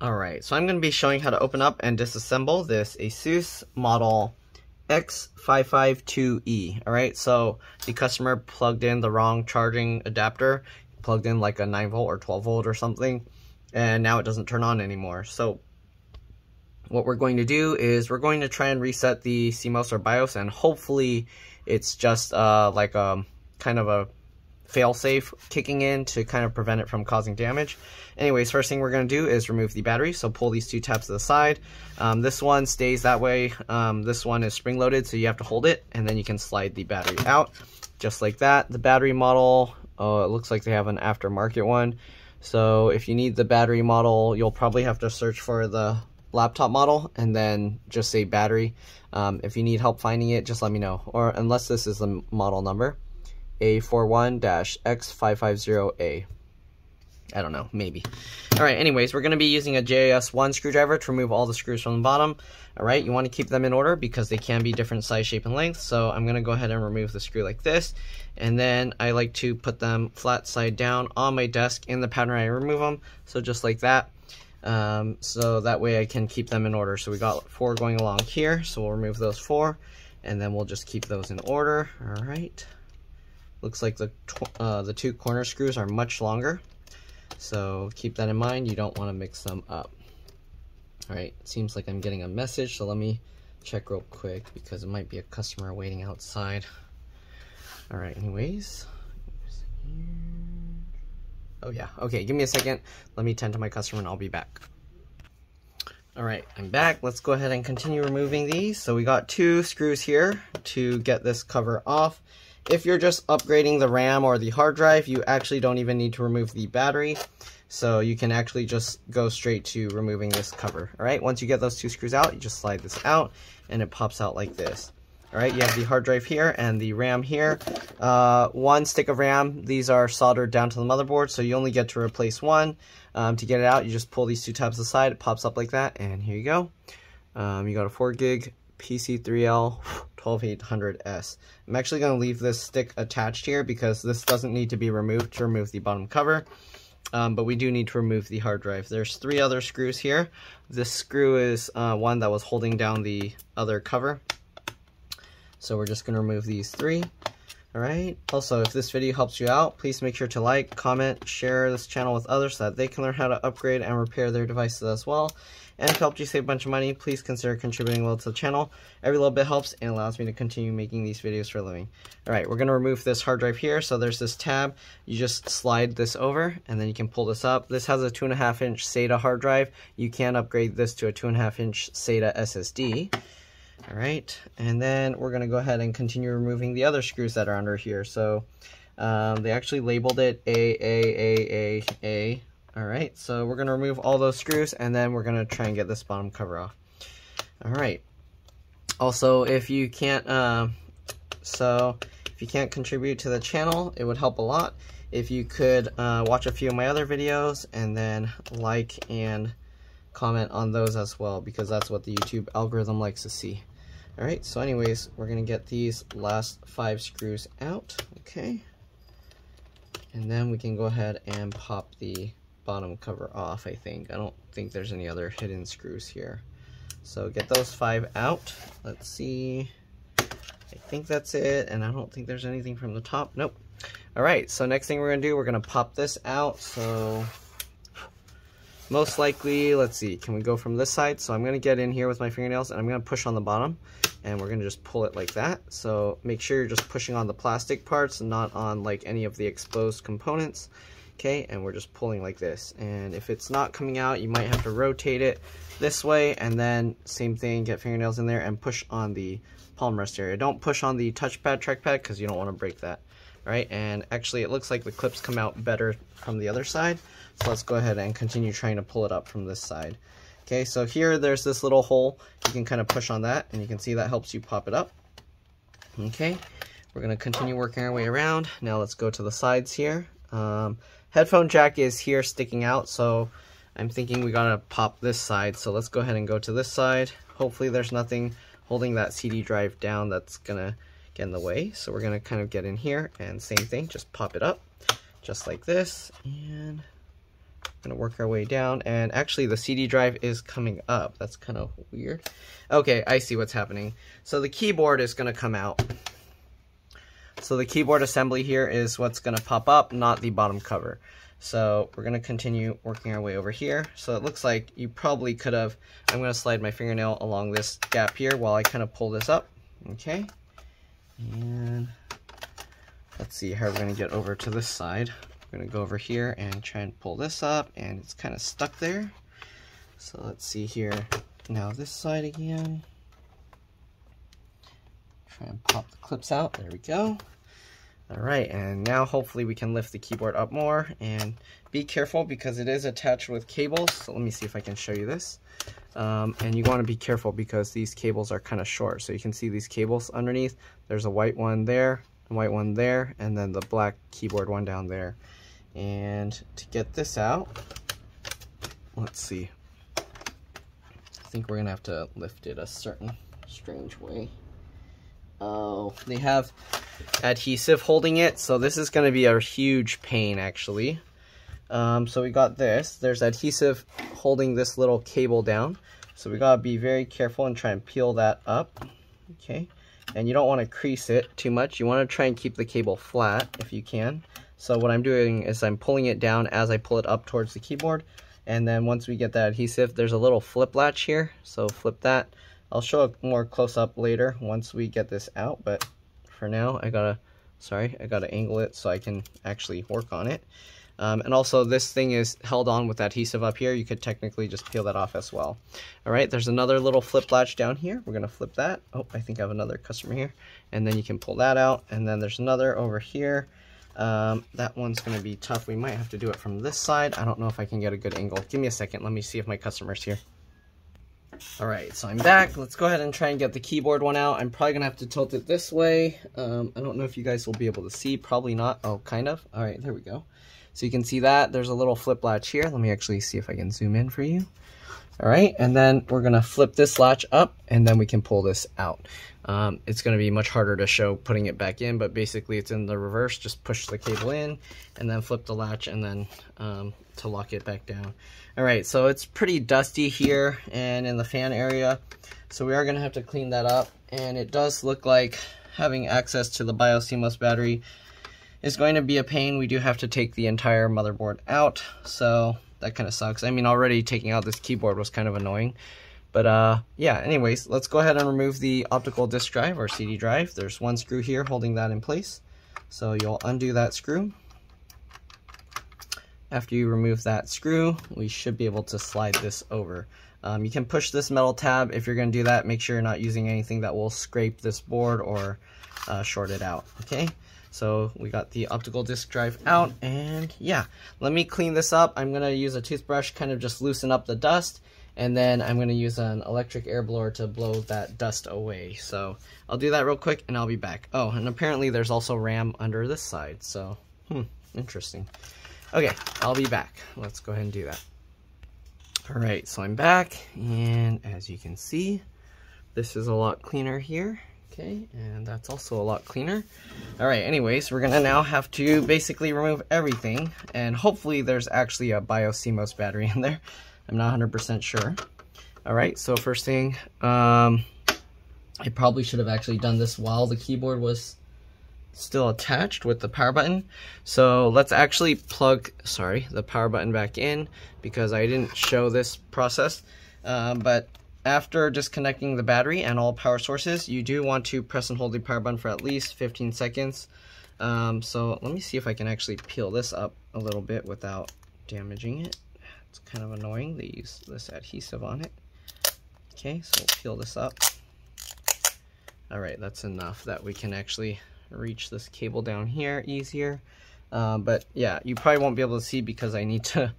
Alright, so I'm going to be showing how to open up and disassemble this ASUS model X552E. Alright, so the customer plugged in the wrong charging adapter, plugged in like a 9 volt or 12 volt or something, and now it doesn't turn on anymore. So what we're going to do is we're going to try and reset the CMOS or BIOS, and hopefully it's just like a kind of a fail-safe kicking in to kind of prevent it from causing damage. Anyways, first thing we're going to do is remove the battery. So pull these two tabs to the side. This one stays that way. This one is spring-loaded, so you have to hold it, and then you can slide the battery out, just like that. The battery model, it looks like they have an aftermarket one. So if you need the battery model, you'll probably have to search for the laptop model and then just say battery. If you need help finding it, just let me know. Or unless this is the model number, A41-X550A. I don't know, maybe. Alright, anyways, we're going to be using a JIS1 screwdriver to remove all the screws from the bottom. Alright, you want to keep them in order because they can be different size, shape, and length. So I'm going to go ahead and remove the screw like this. And then I like to put them flat side down on my desk in the pattern I remove them. So just like that. So that way I can keep them in order. So we got 4 going along here. So we'll remove those 4. And then we'll just keep those in order. Alright. Looks like the 2 corner screws are much longer. So keep that in mind, you don't want to mix them up. Alright, it seems like I'm getting a message, so let me check real quick because it might be a customer waiting outside. Alright, anyways. Oh yeah, okay, give me a second. Let me tend to my customer and I'll be back. Alright, I'm back. Let's go ahead and continue removing these. So we got 2 screws here to get this cover off. If you're just upgrading the RAM or the hard drive, you actually don't even need to remove the battery. So you can actually just go straight to removing this cover. Alright, once you get those 2 screws out, you just slide this out and it pops out like this. Alright, you have the hard drive here and the RAM here. 1 stick of RAM, these are soldered down to the motherboard, so you only get to replace 1. To get it out, you just pull these 2 tabs aside, it pops up like that, and here you go. You got a 4 gig PC3L 12800S. I'm actually going to leave this stick attached here because this doesn't need to be removed to remove the bottom cover, but we do need to remove the hard drive. There's 3 other screws here. This screw is one that was holding down the other cover, so we're just going to remove these 3. Alright, also if this video helps you out, please make sure to like, comment, share this channel with others so that they can learn how to upgrade and repair their devices as well. And if it helped you save a bunch of money, please consider contributing a little to the channel. Every little bit helps and allows me to continue making these videos for a living. Alright, we're going to remove this hard drive here. So there's this tab. You just slide this over and then you can pull this up. This has a 2.5-inch SATA hard drive. You can upgrade this to a 2.5-inch SATA SSD. Alright, and then we're going to go ahead and continue removing the other screws that are under here. So they actually labeled it A. Alright, so we're going to remove all those screws and then we're going to try and get this bottom cover off. Alright, also if you can't contribute to the channel, it would help a lot if you could watch a few of my other videos and then like and comment on those as well, because that's what the YouTube algorithm likes to see. Alright, so anyways, we're going to get these last 5 screws out, okay? And then we can go ahead and pop the bottom cover off, I think. I don't think there's any other hidden screws here. So get those 5 out. Let's see. I think that's it, and I don't think there's anything from the top. Nope. Alright, so next thing we're going to do, we're going to pop this out. So most likely, let's see, can we go from this side? So I'm going to get in here with my fingernails and I'm going to push on the bottom and we're going to just pull it like that. So make sure you're just pushing on the plastic parts and not on like any of the exposed components. Okay, and we're just pulling like this. And if it's not coming out, you might have to rotate it this way and then same thing, get fingernails in there and push on the palm rest area. Don't push on the touchpad, trackpad, because you don't want to break that. Alright, and actually it looks like the clips come out better from the other side. So let's go ahead and continue trying to pull it up from this side. Okay, so here there's this little hole. You can kind of push on that and you can see that helps you pop it up. Okay, we're going to continue working our way around. Now let's go to the sides here. Headphone jack is here sticking out, so I'm thinking we gotta pop this side. So let's go ahead and go to this side. Hopefully there's nothing holding that CD drive down that's gonna get in the way. So we're gonna kind of get in here and same thing, just pop it up just like this, and I'm gonna work our way down, and actually the CD drive is coming up. That's kind of weird. Okay, I see what's happening. So the keyboard is gonna come out. So the keyboard assembly here is what's gonna pop up, not the bottom cover. So we're gonna continue working our way over here. So it looks like you probably could have, I'm gonna slide my fingernail along this gap here while I kind of pull this up. Okay, and let's see how we're gonna get over to this side. We're gonna go over here and try and pull this up, and it's kind of stuck there. So let's see here. Now this side again. Try and pop the clips out. There we go. All right, and now hopefully we can lift the keyboard up more, and be careful because it is attached with cables. So let me see if I can show you this. And you want to be careful because these cables are kind of short. So you can see these cables underneath. There's a white one there, a white one there, and then the black keyboard one down there. And to get this out, let's see. I think we're gonna have to lift it a certain strange way. Oh, they have adhesive holding it, so this is going to be a huge pain actually. So we got this. There's adhesive holding this little cable down, so we got to be very careful and try and peel that up. Okay, and you don't want to crease it too much. You want to try and keep the cable flat if you can. So what I'm doing is I'm pulling it down as I pull it up towards the keyboard, and then once we get that adhesive, there's a little flip latch here, so flip that. I'll show it more close up later once we get this out, but for now I gotta angle it so I can actually work on it. And also this thing is held on with adhesive up here. You could technically just peel that off as well. All right, there's another little flip latch down here. We're gonna flip that. Oh, I think I have another customer here. And then you can pull that out, and then there's another over here. That one's gonna be tough. We might have to do it from this side. I don't know if I can get a good angle. Give me a second, let me see if my customer's here. All right, so I'm back. Let's go ahead and try and get the keyboard one out. I'm probably gonna have to tilt it this way. I don't know if you guys will be able to see, probably not. Oh, kind of. All right, there we go. So you can see that there's a little flip latch here. Let me actually see if I can zoom in for you. All right, and then we're gonna flip this latch up, and then we can pull this out. It's gonna be much harder to show putting it back in, but basically it's in the reverse. Just push the cable in, and then flip the latch, and then to lock it back down. All right, so it's pretty dusty here and in the fan area, so we are gonna have to clean that up. And it does look like having access to the BIOS CMOS battery is going to be a pain. We do have to take the entire motherboard out, so that kind of sucks. I mean, already taking out this keyboard was kind of annoying. But yeah, anyways, let's go ahead and remove the optical disk drive or CD drive. There's one screw here holding that in place. So you'll undo that screw. After you remove that screw, we should be able to slide this over. You can push this metal tab. If you're going to do that, make sure you're not using anything that will scrape this board or short it out, okay? So we got the optical disk drive out, and yeah, let me clean this up. I'm going to use a toothbrush, kind of just loosen up the dust, and then I'm going to use an electric air blower to blow that dust away. So I'll do that real quick, and I'll be back. Oh, and apparently there's also RAM under this side, so interesting. Okay, I'll be back. Let's go ahead and do that. All right, so I'm back, and as you can see, this is a lot cleaner here. Okay, and that's also a lot cleaner. All right, anyways, we're gonna now have to basically remove everything, and hopefully there's actually a BIOS CMOS battery in there. I'm not 100% sure. All right, so first thing, I probably should have actually done this while the keyboard was still attached with the power button. So let's actually plug, the power button back in because I didn't show this process. But after disconnecting the battery and all power sources, you do want to press and hold the power button for at least 15 seconds. So let me see if I can actually peel this up a little bit without damaging it. It's kind of annoying. They use this adhesive on it. Okay, so we'll peel this up. All right, that's enough that we can actually reach this cable down here easier. But yeah, you probably won't be able to see because I need to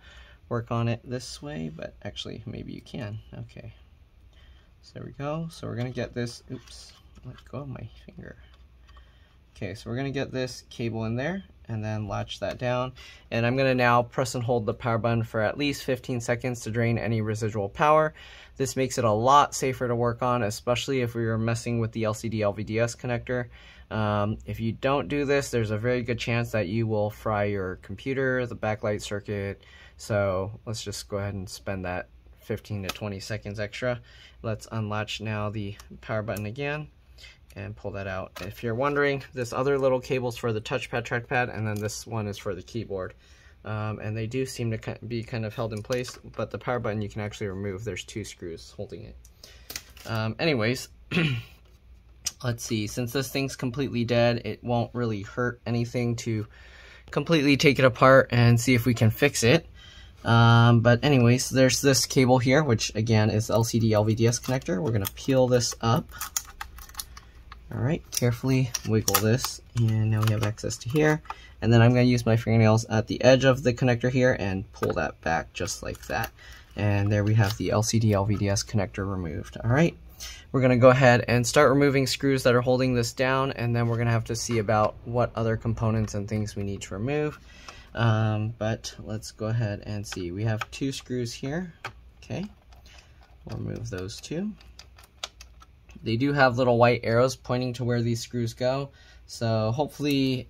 work on it this way, but actually maybe you can. Okay, so there we go. So we're gonna get this, oops, let go of my finger. Okay, so we're gonna get this cable in there and then latch that down. And I'm gonna now press and hold the power button for at least 15 seconds to drain any residual power. This makes it a lot safer to work on, especially if we were messing with the LCD LVDS connector. If you don't do this, there's a very good chance that you will fry your computer, the backlight circuit, So let's just go ahead and spend that 15 to 20 seconds extra. Let's unlatch now the power button again and pull that out. If you're wondering, this other little cable's for the touchpad, trackpad, and then this one is for the keyboard. And they do seem to be kind of held in place, but the power button you can actually remove. There's 2 screws holding it. Anyways, let's see, since this thing's completely dead, it won't really hurt anything to completely take it apart and see if we can fix it. But anyways, there's this cable here, which again is LCD LVDS connector. We're gonna peel this up. All right, carefully wiggle this, and now we have access to here. And then I'm gonna use my fingernails at the edge of the connector here and pull that back just like that. And there we have the LCD LVDS connector removed. All right, we're gonna go ahead and start removing screws that are holding this down, and then we're gonna have to see about what other components and things we need to remove. But let's go ahead and see. We have 2 screws here. Okay, we'll remove those 2. They do have little white arrows pointing to where these screws go, so hopefully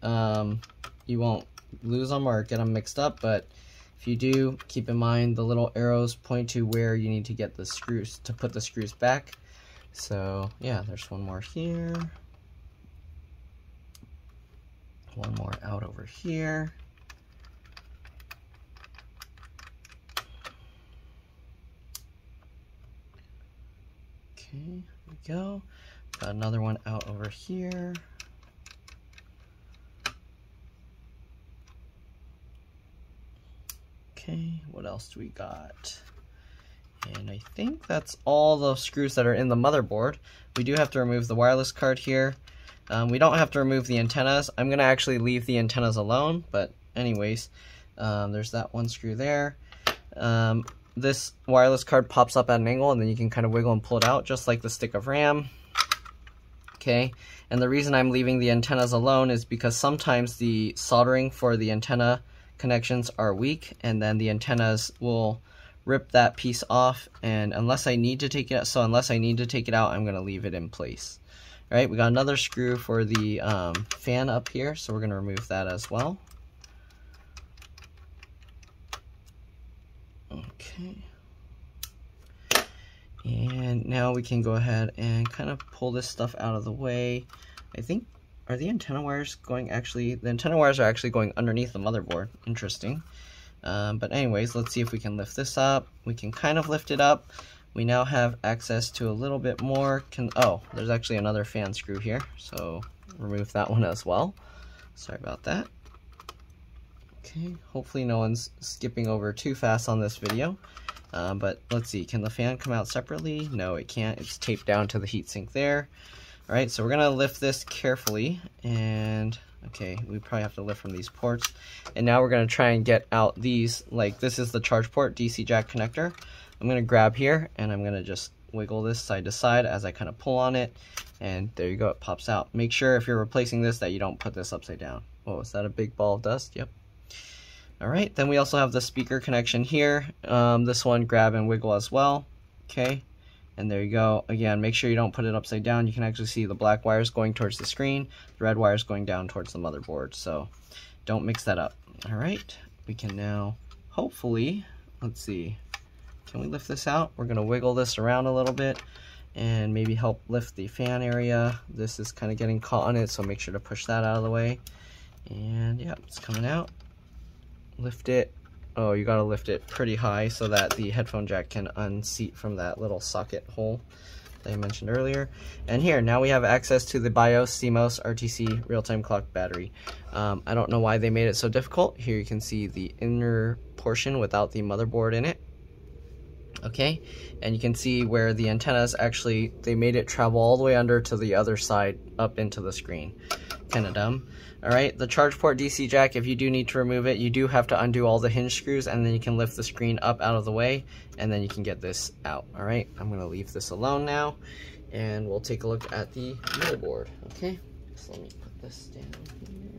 you won't lose them or get them mixed up, but if you do, keep in mind the little arrows point to where you need to get the screws to put the screws back. So yeah, there's one more here, one more out over here. Okay, there we go. Got another one out over here. Okay, what else do we got? And I think that's all the screws that are in the motherboard. We do have to remove the wireless card here. We don't have to remove the antennas. I'm gonna actually leave the antennas alone, but anyways, there's that one screw there. This wireless card pops up at an angle, and then you can kind of wiggle and pull it out, just like the stick of RAM. Okay, and the reason I'm leaving the antennas alone is because sometimes the soldering for the antenna connections are weak, and then the antennas will rip that piece off, and unless I need to take it out, I'm going to leave it in place. All right, we got another screw for the fan up here, so we're going to remove that as well. Okay, and now we can go ahead and kind of pull this stuff out of the way. I think, are the antenna wires going actually, the antenna wires are actually going underneath the motherboard. Interesting. But anyways, let's see if we can lift this up. We can kind of lift it up. We now have access to a little bit more. Oh, there's actually another fan screw here, so remove that one as well. Sorry about that. Okay, hopefully no one's skipping over too fast on this video. But let's see, can the fan come out separately? No, it can't. It's taped down to the heatsink there. All right, so we're gonna lift this carefully, and okay, we probably have to lift from these ports. And now we're gonna try and get out these, like this is the charge port, DC jack connector. I'm gonna grab here, and I'm gonna just wiggle this side to side as I kind of pull on it, and there you go, it pops out. Make sure if you're replacing this that you don't put this upside down. Oh, is that a big ball of dust? Yep. All right, then we also have the speaker connection here. This one, grab and wiggle as well. Okay, and there you go. Again, make sure you don't put it upside down. You can actually see the black wires going towards the screen, the red wires going down towards the motherboard, so don't mix that up. All right, we can now hopefully, let's see, can we lift this out? We're gonna wiggle this around a little bit and maybe help lift the fan area. This is kind of getting caught on it, so make sure to push that out of the way. And yeah, it's coming out. Lift it. Oh, you gotta lift it pretty high so that the headphone jack can unseat from that little socket hole that I mentioned earlier. And here, now we have access to the BIOS, CMOS, RTC, real-time clock battery. I don't know why they made it so difficult. Here you can see the inner portion without the motherboard in it. Okay, and you can see where the antennas actually, they made it travel all the way under to the other side up into the screen. Kind of dumb. All right, the charge port DC jack, if you do need to remove it, you do have to undo all the hinge screws, and then you can lift the screen up out of the way, and then you can get this out. All right, I'm gonna leave this alone now, and we'll take a look at the motherboard. Okay, so let me put this down here.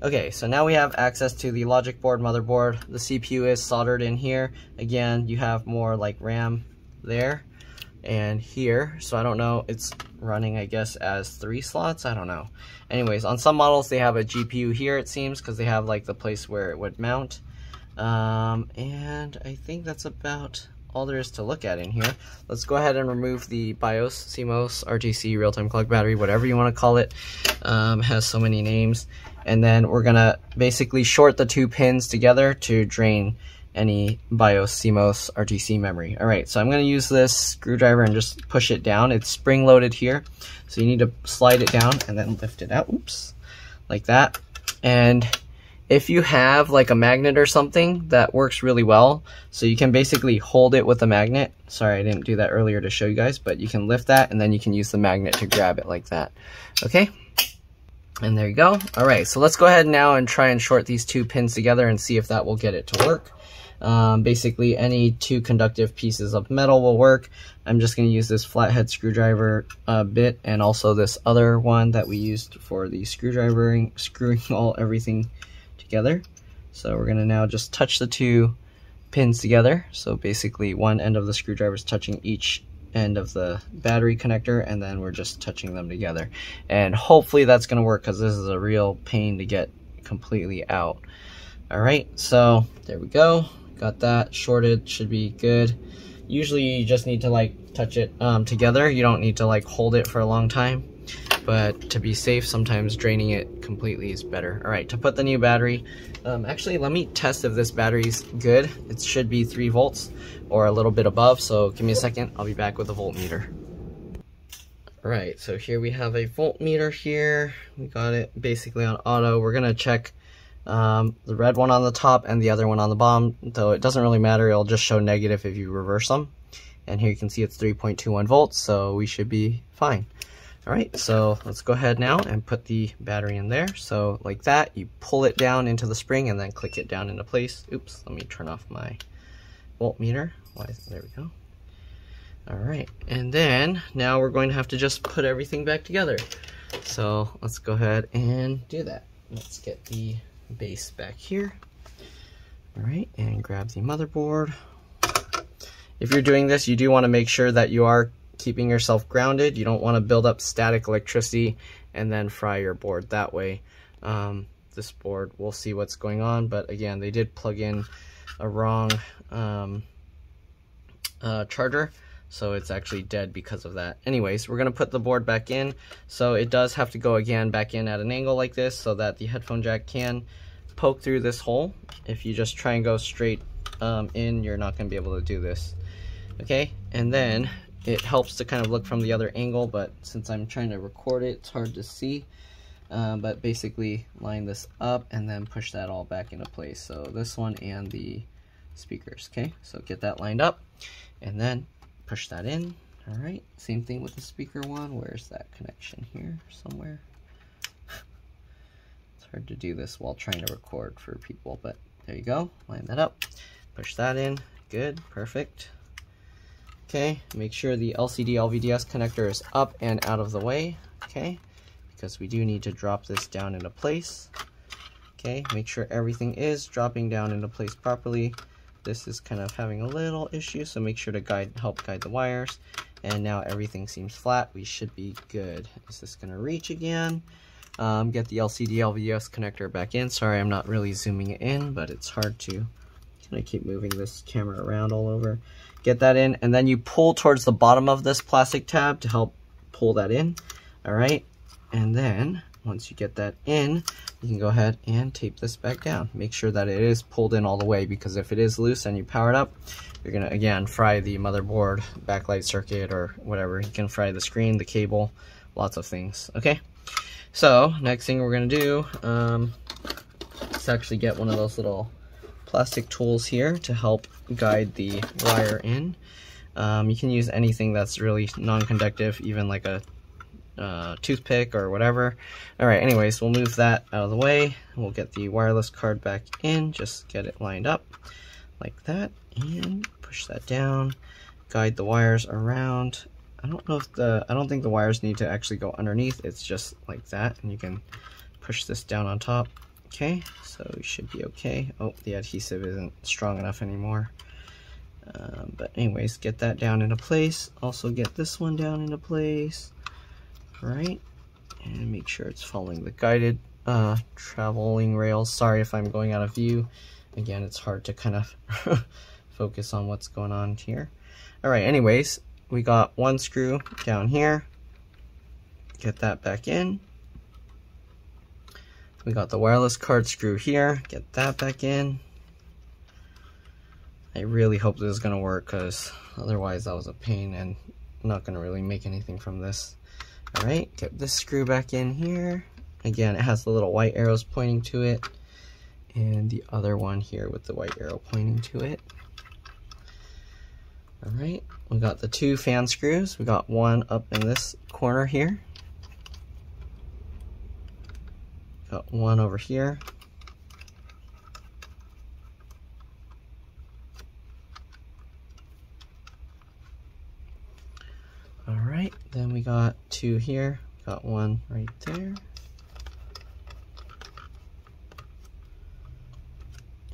Okay, so now we have access to the logic board motherboard. The CPU is soldered in here. Again, you have more like RAM there and here, so I don't know, it's running I guess as 3 slots, I don't know. Anyways, on some models they have a GPU here, it seems, because they have like the place where it would mount. And I think that's about all there is to look at in here. Let's go ahead and remove the BIOS, CMOS, RTC, real-time clock battery, whatever you want to call it. Has so many names. And then we're gonna basically short the 2 pins together to drain any BIOS, CMOS, RTC memory. All right, so I'm gonna use this screwdriver and just push it down. It's spring-loaded here, so you need to slide it down and then lift it out, oops, like that. And if you have like a magnet or something, that works really well. So you can basically hold it with a magnet. Sorry, I didn't do that earlier to show you guys, but you can lift that and then you can use the magnet to grab it like that. Okay, and there you go. All right, so let's go ahead now and try and short these 2 pins together and see if that will get it to work. Basically any 2 conductive pieces of metal will work. I'm just going to use this flathead screwdriver bit and also this other one that we used for the screwing everything together. So we're going to now just touch the 2 pins together. So basically one end of the screwdriver is touching each end of the battery connector, and then we're just touching them together. And hopefully that's going to work, because this is a real pain to get completely out. All right, so there we go. Got that shorted, should be good. Usually you just need to like touch it together. You don't need to like hold it for a long time, but to be safe, sometimes draining it completely is better. All right, to put the new battery, actually let me test if this battery's good. It should be 3 volts or a little bit above, so give me a second, I'll be back with a voltmeter. All right, so here we have a voltmeter here. We got it basically on auto. We're gonna check the red one on the top and the other one on the bottom, though it doesn't really matter, it'll just show negative if you reverse them. And here you can see it's 3.21 volts, so we should be fine. All right, so let's go ahead now and put the battery in there. So like that, you pull it down into the spring and then click it down into place. Oops, let me turn off my voltmeter. There we go. All right, and then now we're going to have to just put everything back together. So let's go ahead and do that. Let's get the base back here. All right, and grab the motherboard. If you're doing this, you do want to make sure that you are keeping yourself grounded. You don't want to build up static electricity and then fry your board that way. This board, we'll see what's going on, but again, they did plug in a wrong charger, so it's actually dead because of that. Anyways, we're going to put the board back in. So it does have to go again back in at an angle like this so that the headphone jack can poke through this hole. If you just try and go straight in, you're not going to be able to do this. Okay, and then it helps to kind of look from the other angle, but since I'm trying to record it, it's hard to see. But basically line this up and then push that all back into place. So this one and the speakers. Okay, so get that lined up and then push that in. All right, same thing with the speaker one. Where's that connection here? Somewhere. It's hard to do this while trying to record for people, but there you go. Line that up, push that in. Good, perfect. Okay, make sure the LCD LVDS connector is up and out of the way. Okay, because we do need to drop this down into place. Okay, make sure everything is dropping down into place properly. This is kind of having a little issue, so make sure to help guide the wires. And now everything seems flat. We should be good. Is this going to reach again? Get the LCD LVDS connector back in. Sorry, I'm not really zooming it in, but it's hard to kind of keep moving this camera around all over. Get that in, and then you pull towards the bottom of this plastic tab to help pull that in. All right, and then once you get that in, you can go ahead and tape this back down. Make sure that it is pulled in all the way, because if it is loose and you power it up, you're gonna again fry the motherboard, backlight circuit, or whatever. You can fry the screen, the cable, lots of things. Okay, so next thing we're gonna do is actually get one of those little plastic tools here to help guide the wire in. You can use anything that's really non-conductive, even like a toothpick or whatever. All right, anyways, we'll move that out of the way. We'll get the wireless card back in, just get it lined up like that, and push that down, guide the wires around. I don't think the wires need to actually go underneath, it's just like that, and you can push this down on top. Okay, so we should be okay. Oh, the adhesive isn't strong enough anymore. But anyways, get that down into place. Also get this one down into place. Right, and make sure it's following the guided traveling rails. Sorry if I'm going out of view. again, it's hard to kind of focus on what's going on here. All right, anyways, we got one screw down here. Get that back in. We got the wireless card screw here. Get that back in. I really hope this is gonna work, because otherwise that was a pain and I'm not gonna really make anything from this. All right, get this screw back in here. Again, it has the little white arrows pointing to it, and the other one here with the white arrow pointing to it. All right, we got the two fan screws. We got one up in this corner here. Got one over here. All right, then we got two here. Got one right there.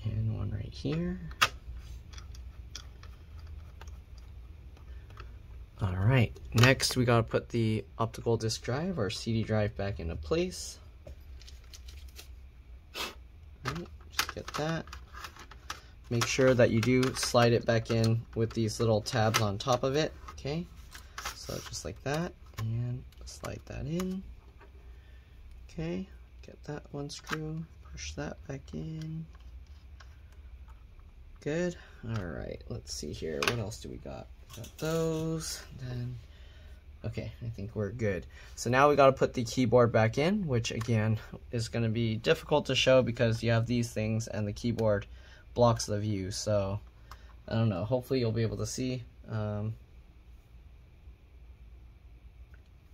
And one right here. All right, next we gotta put the optical disk drive or CD drive back into place. All right, just get that. Make sure that you do slide it back in with these little tabs on top of it, okay? So just like that, and slide that in. Okay, get that one screw, push that back in. Good. All right, let's see here. What else do we got? Got those. Then, okay, I think we're good. So now we got to put the keyboard back in, which again is going to be difficult to show because you have these things and the keyboard blocks the view. So I don't know. Hopefully you'll be able to see.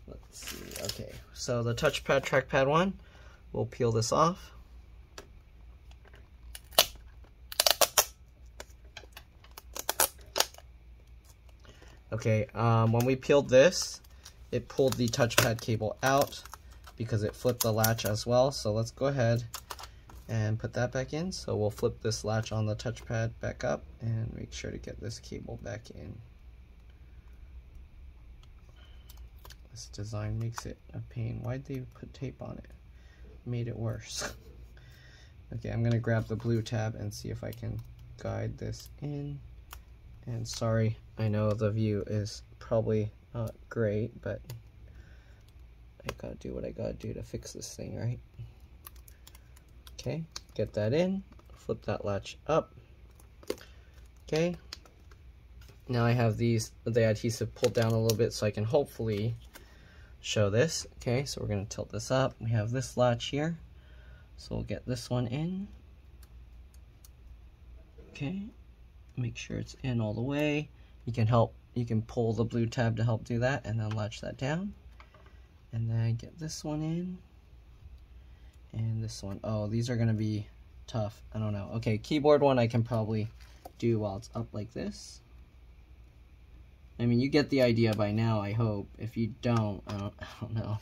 Let's see. Okay, so the touchpad, trackpad one, we'll peel this off. Okay, when we peeled this, it pulled the touchpad cable out because it flipped the latch as well. So let's go ahead and put that back in. So we'll flip this latch on the touchpad back up and make sure to get this cable back in. This design makes it a pain. Why'd they put tape on it? Made it worse. Okay, I'm gonna grab the blue tab and see if I can guide this in. And sorry, I know the view is probably not great, but I gotta do what I gotta do to fix this thing, right? Okay, get that in, flip that latch up. Okay, now I have the adhesive pulled down a little bit so I can hopefully show this. Okay, so we're gonna tilt this up. We have this latch here, so we'll get this one in. Okay, make sure it's in all the way. You can pull the blue tab to help do that, and then latch that down, and then get this one in, and this one. Oh, these are gonna be tough. I don't know. Okay, keyboard one I can probably do while it's up like this. I mean, you get the idea by now, I hope. If you don't, I don't know.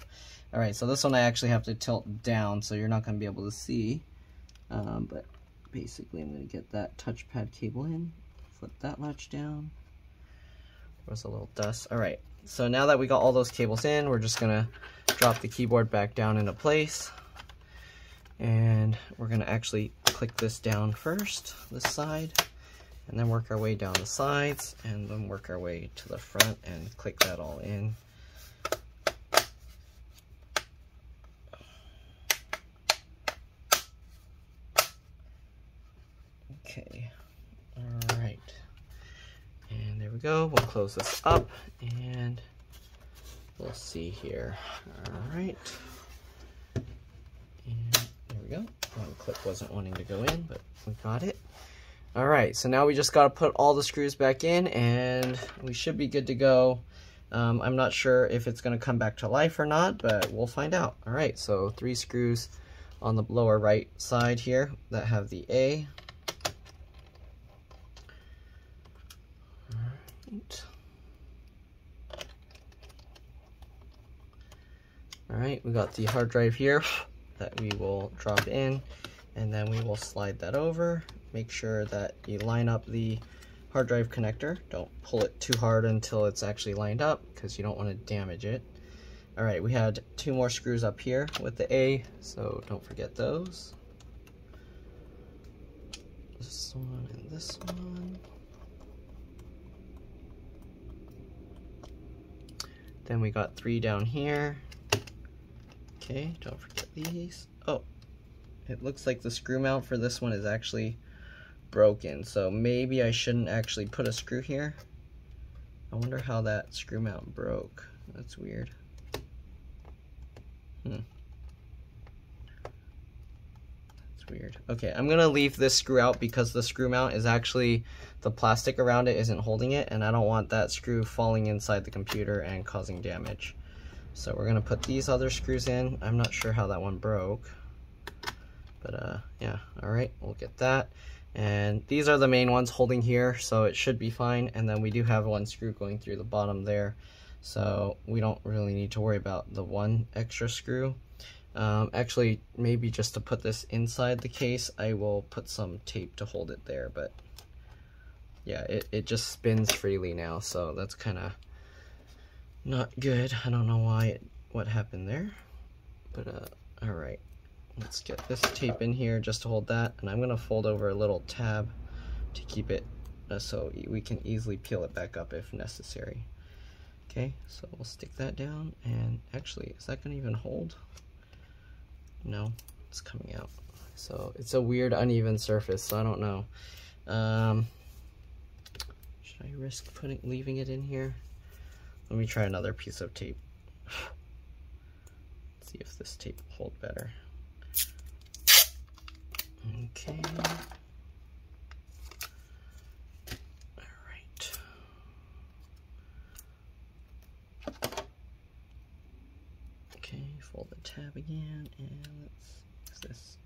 All right, so this one I actually have to tilt down, so you're not gonna be able to see. But basically, I'm gonna get that touchpad cable in, flip that latch down. There was a little dust. All right, so now that we got all those cables in, we're just gonna drop the keyboard back down into place. And we're gonna actually click this down first, this side, and then work our way down the sides, and then work our way to the front and click that all in. Okay, all right, and there we go. We'll close this up and we'll see here. All right, and there we go. One clip wasn't wanting to go in, but we got it. All right, so now we just got to put all the screws back in and we should be good to go. I'm not sure if it's going to come back to life or not, but we'll find out. All right, so 3 screws on the lower right side here that have the A. All right, we got the hard drive here that we will drop in, and then we will slide that over. Make sure that you line up the hard drive connector. Don't pull it too hard until it's actually lined up because you don't want to damage it. All right, we had 2 more screws up here with the A, so don't forget those. this one and this one. Then we got 3 down here. Okay, don't forget these. Oh, it looks like the screw mount for this one is actually broken, so maybe I shouldn't actually put a screw here. I wonder how that screw mount broke. That's weird. That's weird. Okay, I'm gonna leave this screw out because the screw mount is actually, the plastic around it isn't holding it, and I don't want that screw falling inside the computer and causing damage. So we're gonna put these other screws in. I'm not sure how that one broke, but yeah, all right, we'll get that. And these are the main ones holding here, so it should be fine. And then we do have one screw going through the bottom there, so we don't really need to worry about the one extra screw. Actually, maybe just to put this inside the case, I will put some tape to hold it there, but yeah, it just spins freely now, so that's kind of not good. I don't know what happened there, but all right. Let's get this tape in here just to hold that, and I'm gonna fold over a little tab to keep it so we can easily peel it back up if necessary. Okay, so we'll stick that down, and actually, is that gonna even hold? No, it's coming out. So it's a weird uneven surface, so I don't know. Should I risk leaving it in here? Let me try another piece of tape. Let's see if this tape will hold better. Okay. All right. Okay, fold the tab again, and let's use this.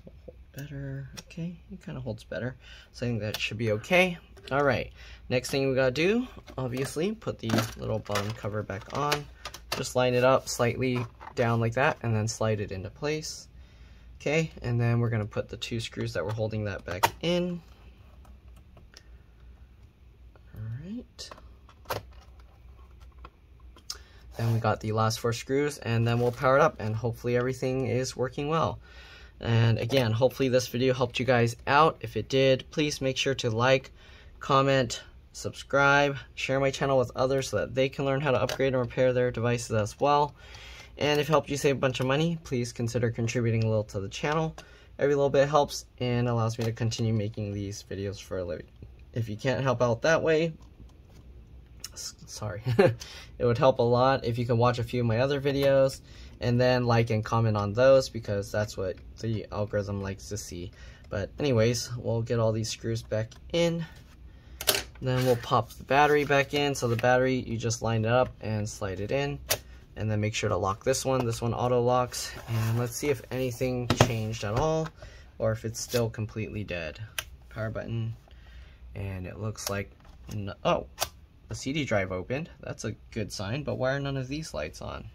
Will hold better. Okay, it kind of holds better. So I think that should be okay. All right. Next thing we gotta do, obviously, put the little bottom cover back on. Just line it up slightly down like that, and then slide it into place. Okay, and then we're gonna put the 2 screws that were holding that back in. All right. Then we got the last 4 screws, and then we'll power it up, and hopefully everything is working well. And again, hopefully this video helped you guys out. If it did, please make sure to like, comment, subscribe, share my channel with others so that they can learn how to upgrade and repair their devices as well. And if it helped you save a bunch of money, please consider contributing a little to the channel. Every little bit helps and allows me to continue making these videos for a living. If you can't help out that way, sorry, it would help a lot if you can watch a few of my other videos and then like and comment on those, because that's what the algorithm likes to see. But anyways, we'll get all these screws back in. Then we'll pop the battery back in. So the battery, you just line it up and slide it in. And then make sure to lock this one. This one auto locks. And let's see if anything changed at all, or if it's still completely dead. Power button. And it looks like, no, oh, the CD drive opened. That's a good sign, but why are none of these lights on?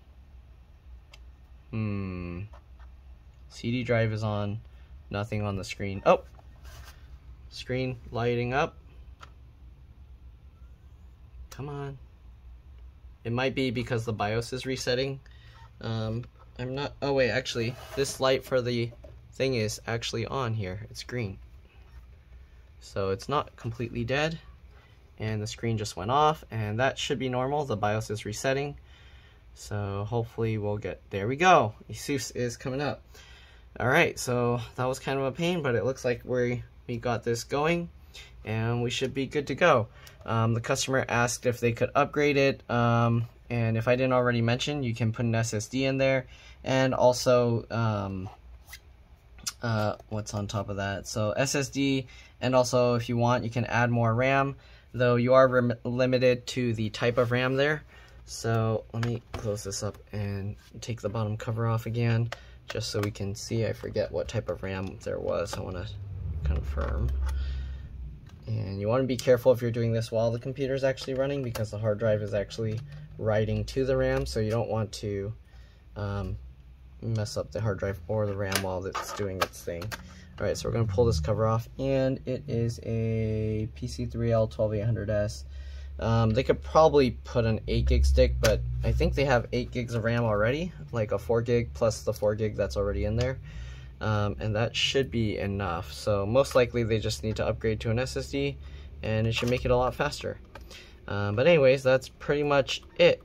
CD drive is on, nothing on the screen. Oh, screen lighting up. Come on. It might be because the BIOS is resetting. I'm not, oh wait, actually, this light for the thing is actually on here. It's green. So it's not completely dead. And the screen just went off, and that should be normal. The BIOS is resetting. So hopefully we'll get, there we go. ASUS is coming up. All right, so that was kind of a pain, but it looks like we got this going, and we should be good to go. The customer asked if they could upgrade it, and if I didn't already mention, you can put an SSD in there, and also what's on top of that? So SSD, and also if you want, you can add more RAM, though you are limited to the type of RAM there. So let me close this up and take the bottom cover off again, just so we can see. I forget what type of RAM there was. I want to confirm. And you want to be careful if you're doing this while the computer is actually running, because the hard drive is actually writing to the RAM, so you don't want to mess up the hard drive or the RAM while it's doing its thing. Alright, so we're going to pull this cover off, and it is a PC3L 12800S. They could probably put an 8 gig stick, but I think they have 8 gigs of RAM already, like a 4 gig plus the 4 gig that's already in there. and that should be enough. So most likely they just need to upgrade to an SSD, and it should make it a lot faster. But anyways, that's pretty much it.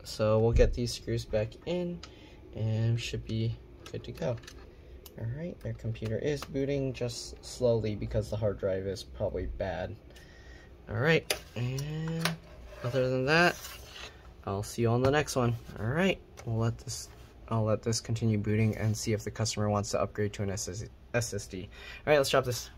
So we'll get these screws back in, and should be good to go. Alright, their computer is booting just slowly because the hard drive is probably bad. Alright, and other than that, I'll see you on the next one. Alright, I'll let this continue booting and see if the customer wants to upgrade to an SSD. Alright, let's drop this.